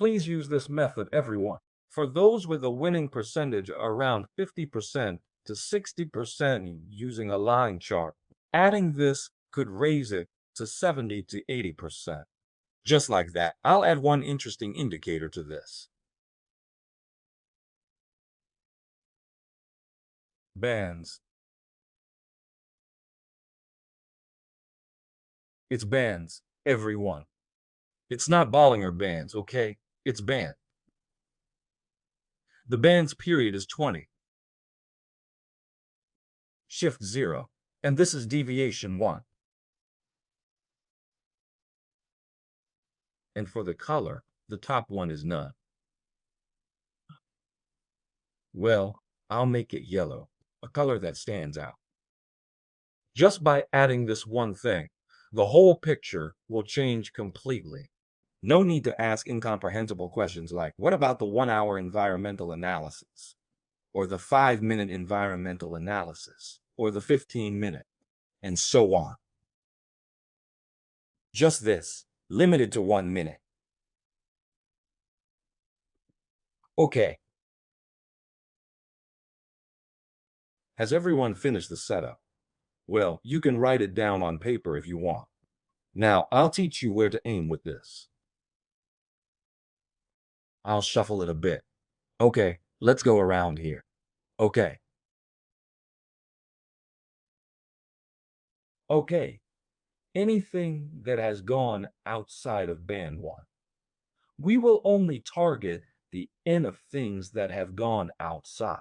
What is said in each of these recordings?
Please use this method, everyone. For those with a winning percentage around 50% to 60% using a line chart, adding this could raise it to 70 to 80%. Just like that, I'll add one interesting indicator to this. Bands. It's bands, everyone. It's not Bollinger Bands, okay? It's band. The band's period is 20. Shift 0. And this is deviation 1. And for the color, the top one is none. Well, I'll make it yellow, a color that stands out. Just by adding this one thing, the whole picture will change completely. No need to ask incomprehensible questions like, what about the 1-hour environmental analysis? Or the 5-minute environmental analysis? Or the 15-minute? And so on. Just this, limited to 1 minute. Okay. Has everyone finished the setup? Well, you can write it down on paper if you want. Now, I'll teach you where to aim with this. I'll shuffle it a bit. Okay, let's go around here. Okay. Okay. Anything that has gone outside of band 1. We will only target the end of things that have gone outside.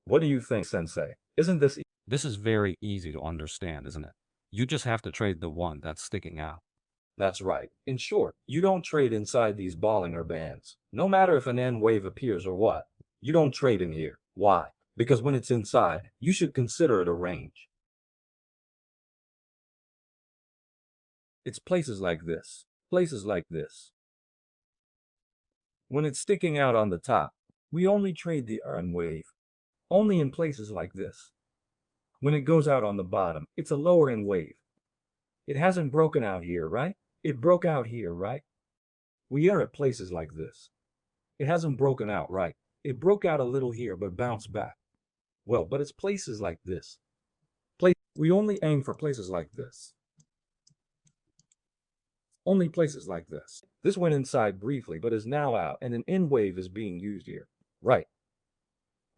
What do you think, Sensei? Isn't this... This is very easy to understand, isn't it? You just have to trade the one that's sticking out. That's right. In short, you don't trade inside these Bollinger Bands. No matter if an N wave appears or what, you don't trade in here. Why? Because when it's inside, you should consider it a range. It's places like this. Places like this. When it's sticking out on the top, we only trade the N wave. Only in places like this. When it goes out on the bottom, it's a lower end wave. It hasn't broken out here, right? It broke out here, right? We are at places like this. It hasn't broken out, right? It broke out a little here, but bounced back. Well, but it's places like this. We only aim for places like this. Only places like this. This went inside briefly, but is now out, and an N wave is being used here. Right.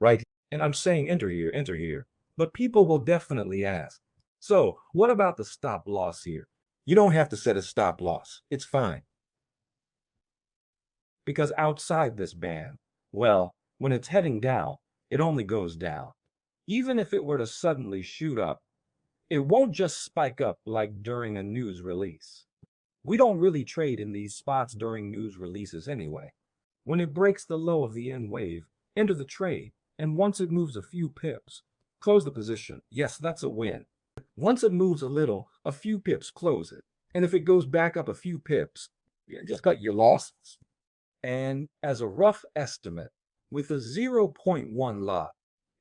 Right. And I'm saying enter here, enter here. But people will definitely ask, so what about the stop loss here? You don't have to set a stop loss. It's fine. Because outside this band, well, when it's heading down, it only goes down. Even if it were to suddenly shoot up, it won't just spike up like during a news release. We don't really trade in these spots during news releases anyway. When it breaks the low of the N wave, enter the trade, and once it moves a few pips, close the position. Yes, that's a win. Once it moves a little, a few pips, close it. And if it goes back up a few pips, you just cut your losses. And as a rough estimate, with a 0.1 lot,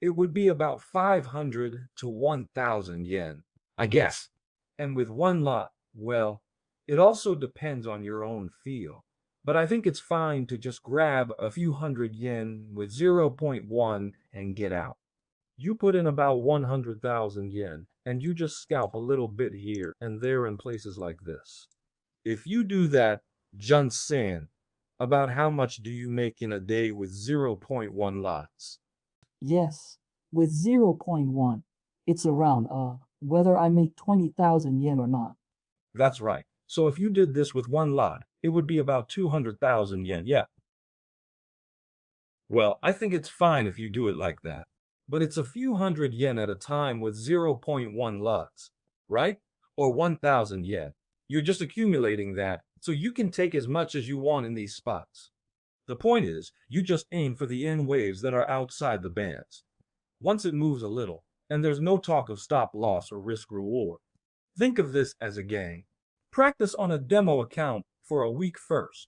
it would be about 500 to 1,000 yen, I guess. And with one lot, well, it also depends on your own feel. But I think it's fine to just grab a few hundred yen with 0.1 and get out. You put in about 100,000 yen, and you just scalp a little bit here and there in places like this. If you do that, Jun-sen, about how much do you make in a day with 0.1 lots? Yes, with 0.1, it's around, whether I make 20,000 yen or not. That's right. So if you did this with one lot, it would be about 200,000 yen, yeah. Well, I think it's fine if you do it like that. But it's a few hundred yen at a time with 0.1 lots, right? Or 1,000 yen. You're just accumulating that, so you can take as much as you want in these spots. The point is, you just aim for the N waves that are outside the bands. Once it moves a little, and there's no talk of stop loss or risk reward. Think of this as a game. Practice on a demo account for a week first.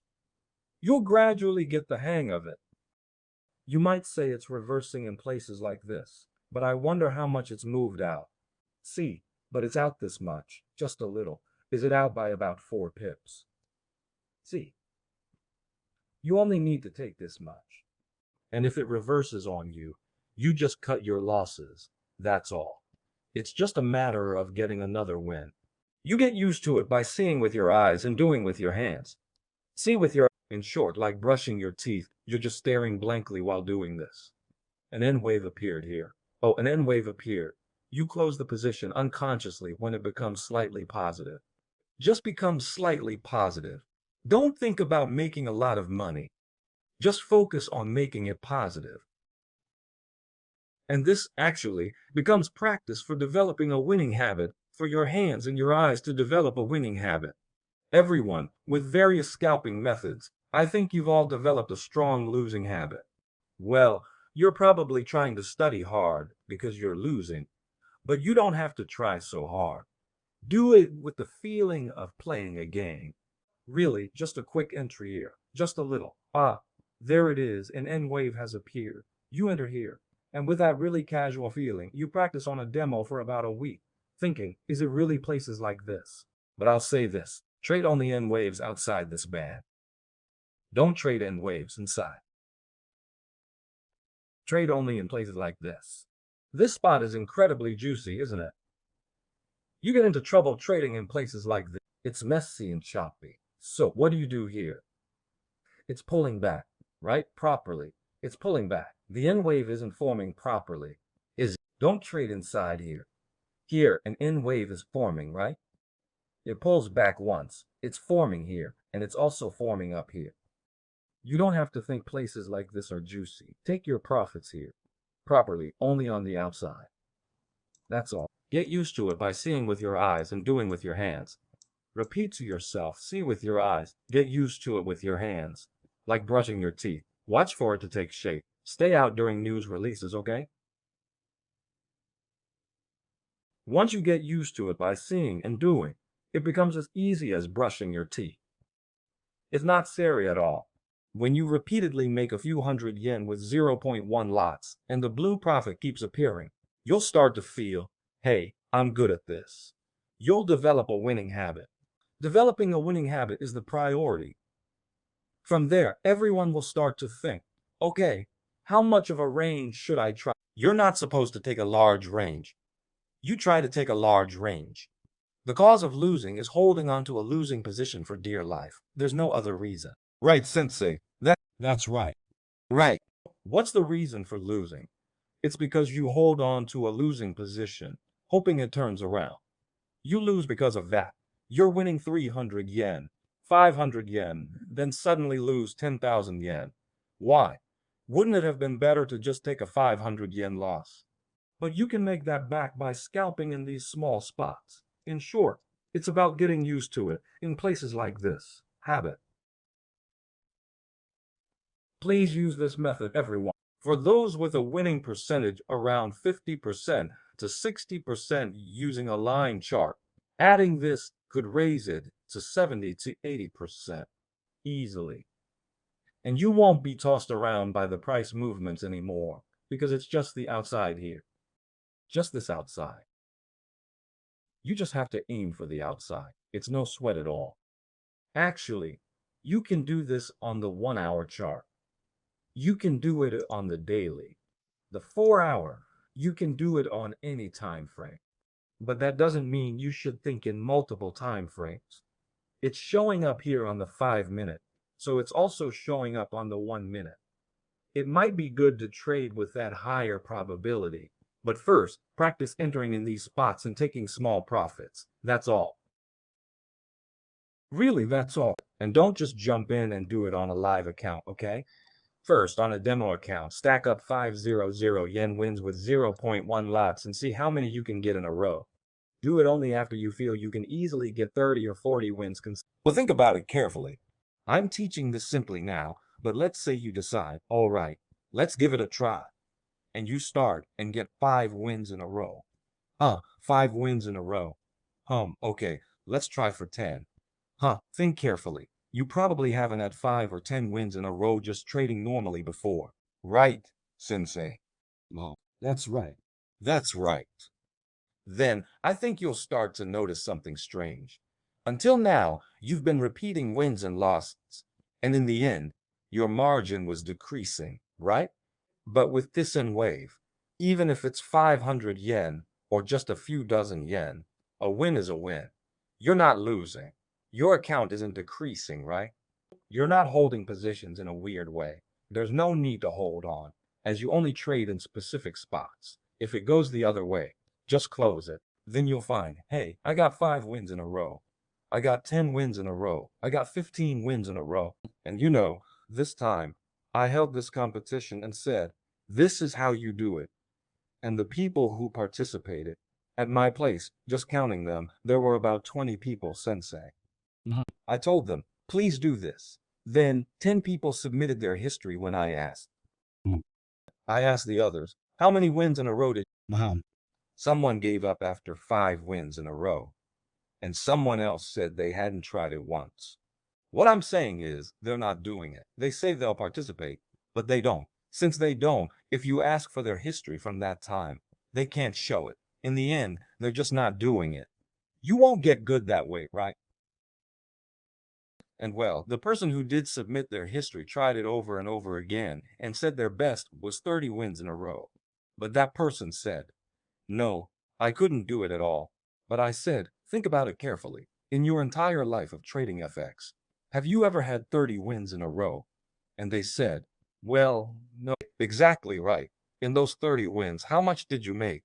You'll gradually get the hang of it. You might say it's reversing in places like this, but I wonder how much it's moved out. See, but it's out this much, just a little. Is it out by about 4 pips? See. You only need to take this much. And if it reverses on you, you just cut your losses. That's all. It's just a matter of getting another win. You get used to it by seeing with your eyes and doing with your hands. See with your, in short, like brushing your teeth, you're just staring blankly while doing this. An N wave appeared here. Oh, an N wave appeared. You close the position unconsciously when it becomes slightly positive. Just become slightly positive. Don't think about making a lot of money. Just focus on making it positive. And this actually becomes practice for developing a winning habit, for your hands and your eyes to develop a winning habit. Everyone, with various scalping methods, I think you've all developed a strong losing habit. Well, you're probably trying to study hard because you're losing, but you don't have to try so hard. Do it with the feeling of playing a game. Really, just a quick entry here, just a little. Ah, there it is, an N wave has appeared. You enter here, and with that really casual feeling, you practice on a demo for about a week, thinking, is it really places like this? But I'll say this, trade on the N waves outside this band. Don't trade N waves inside. Trade only in places like this. This spot is incredibly juicy, isn't it? You get into trouble trading in places like this. It's messy and choppy. So what do you do here? It's pulling back, right? Properly. It's pulling back. The N wave isn't forming properly, is it? Don't trade inside here. Here, an N wave is forming, right? It pulls back once. It's forming here, and it's also forming up here. You don't have to think places like this are juicy. Take your profits here, properly, only on the outside. That's all. Get used to it by seeing with your eyes and doing with your hands. Repeat to yourself, see with your eyes, get used to it with your hands. Like brushing your teeth. Watch for it to take shape. Stay out during news releases, okay? Once you get used to it by seeing and doing, it becomes as easy as brushing your teeth. It's not scary at all. When you repeatedly make a few hundred yen with 0.1 lots and the blue profit keeps appearing, you'll start to feel, hey, I'm good at this. You'll develop a winning habit. Developing a winning habit is the priority. From there, everyone will start to think, okay, how much of a range should I try? You're not supposed to take a large range. You try to take a large range. The cause of losing is holding on to a losing position for dear life. There's no other reason. Right, Sensei. That's right. Right. What's the reason for losing? It's because you hold on to a losing position, hoping it turns around. You lose because of that. You're winning 300 yen, 500 yen, then suddenly lose 10,000 yen. Why? Wouldn't it have been better to just take a 500 yen loss? But you can make that back by scalping in these small spots. In short, it's about getting used to it in places like this. Habit. Please use this method, everyone. For those with a winning percentage around 50% to 60% using a line chart, adding this could raise it to 70 to 80% easily. And you won't be tossed around by the price movements anymore because it's just the outside here. Just this outside. You just have to aim for the outside. It's no sweat at all. Actually, you can do this on the 1 hour chart. You can do it on the daily. The 4 hour, you can do it on any time frame. But that doesn't mean you should think in multiple time frames. It's showing up here on the 5 minute, so it's also showing up on the 1 minute. It might be good to trade with that higher probability. But first, practice entering in these spots and taking small profits. That's all. Really, that's all. And don't just jump in and do it on a live account, okay? First, on a demo account, stack up 500 yen wins with 0.1 lots and see how many you can get in a row. Do it only after you feel you can easily get 30 or 40 wins. Well, think about it carefully. I'm teaching this simply now, but let's say you decide, all right, let's give it a try. And you start and get 5 wins in a row. 5 wins in a row. Okay, let's try for 10. Think carefully. You probably haven't had 5 or 10 wins in a row just trading normally before. Right, Sensei? Well, that's right. That's right. Then I think you'll start to notice something strange. Until now, you've been repeating wins and losses. And in the end, your margin was decreasing, right? But with this in wave, even if it's 500 yen or just a few dozen yen, a win is a win. You're not losing. Your account isn't decreasing, right? You're not holding positions in a weird way. There's no need to hold on, as you only trade in specific spots. If it goes the other way, just close it. Then you'll find, hey, I got 5 wins in a row. I got 10 wins in a row. I got 15 wins in a row. And this time, I held this competition and said, this is how you do it. And the people who participated, at my place, just counting them, there were about 20 people, sensei. I told them, please do this. Then 10 people submitted their history when I asked. I asked the others, how many wins in a row did someone gave up after 5 wins in a row, and someone else said they hadn't tried it once. What I'm saying is, they're not doing it. They say they'll participate, but they don't. Since they don't, if you ask for their history from that time, they can't show it. In the end, they're just not doing it. You won't get good that way, right? And well, the person who did submit their history tried it over and over again and said their best was 30 wins in a row. But that person said, no, I couldn't do it at all. But I said, think about it carefully. In your entire life of trading FX, have you ever had 30 wins in a row? And they said, well, no. Exactly right. In those 30 wins, how much did you make?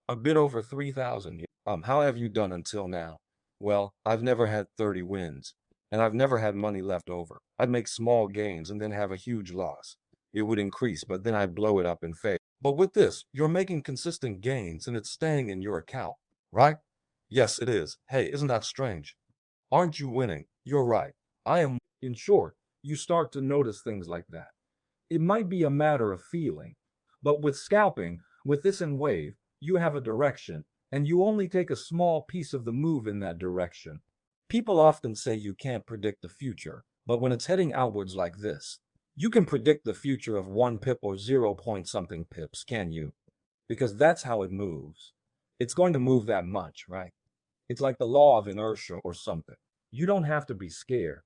A bit over 3,000. How have you done until now? Well, I've never had 30 wins, and I've never had money left over. I'd make small gains and then have a huge loss. It would increase, but then I'd blow it up and fade. But with this, you're making consistent gains and it's staying in your account, right? Yes, it is. Hey, isn't that strange? Aren't you winning? You're right. I am. In short, you start to notice things like that. It might be a matter of feeling, but with scalping, with this in wave, you have a direction, and you only take a small piece of the move in that direction. People often say you can't predict the future, but when it's heading outwards like this, you can predict the future of 1 pip or 0 point something pips, can you? Because that's how it moves. It's going to move that much, right? It's like the law of inertia or something. You don't have to be scared.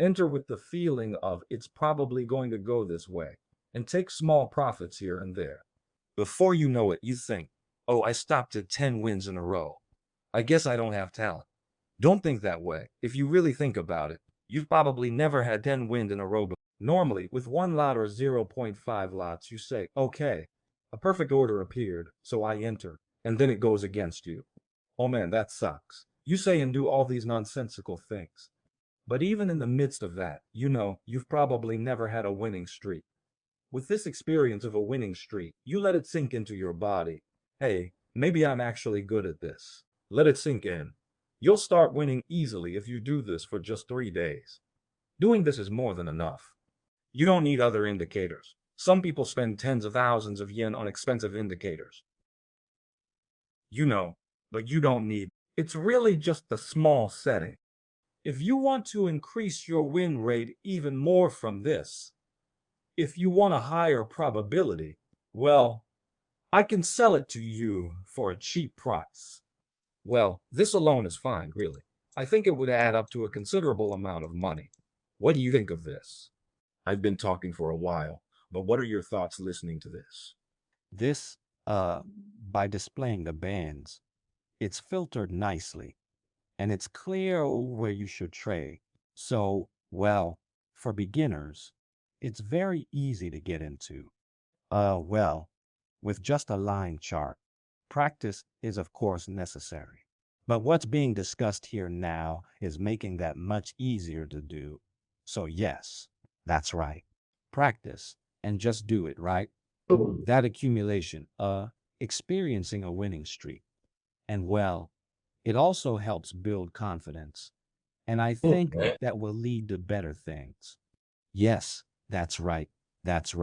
Enter with the feeling of it's probably going to go this way, and take small profits here and there. Before you know it, you think, oh, I stopped at 10 wins in a row. I guess I don't have talent. Don't think that way. If you really think about it, you've probably never had 10 wins in a row before. Normally, with 1 lot or 0.5 lots, you say, okay, a perfect order appeared, so I enter, and then it goes against you. Oh man, that sucks. You say and do all these nonsensical things. But even in the midst of that, you've probably never had a winning streak. With this experience of a winning streak, you let it sink into your body. Hey, maybe I'm actually good at this. Let it sink in. You'll start winning easily if you do this for just 3 days. Doing this is more than enough. You don't need other indicators. Some people spend tens of thousands of yen on expensive indicators. But you don't need. It's really just a small setting. If you want to increase your win rate even more from this, if you want a higher probability, well, I can sell it to you for a cheap price. Well, this alone is fine, really. I think it would add up to a considerable amount of money. What do you think of this? I've been talking for a while, but what are your thoughts listening to this? This, by displaying the bands, it's filtered nicely and it's clear where you should trade. So, well, for beginners, it's very easy to get into. Well, with just a line chart. Practice is, of course, necessary. But what's being discussed here now is making that much easier to do. So, yes, that's right. Practice and just do it, right? That accumulation, experiencing a winning streak. And well, it also helps build confidence. And I think that will lead to better things. Yes, that's right. That's right.